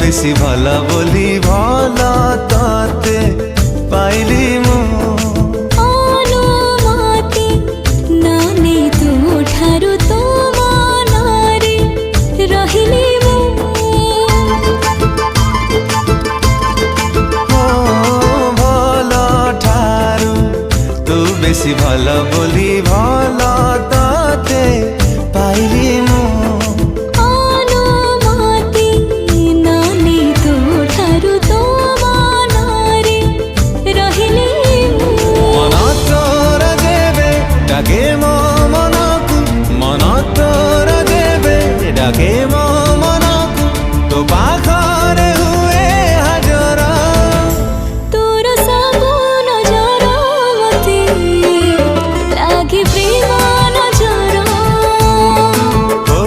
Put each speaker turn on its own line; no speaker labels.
বেশি ভালা বলি ভালা তাতে পাইলি মু
অনুমতি নানে ତୁ ଠାରୁ ତୋ ମନରେ ରହିଲି ମୁଁ
ଭଲ ଠାରୁ ତୁ ବେଶି ଭଲ ବୋଲି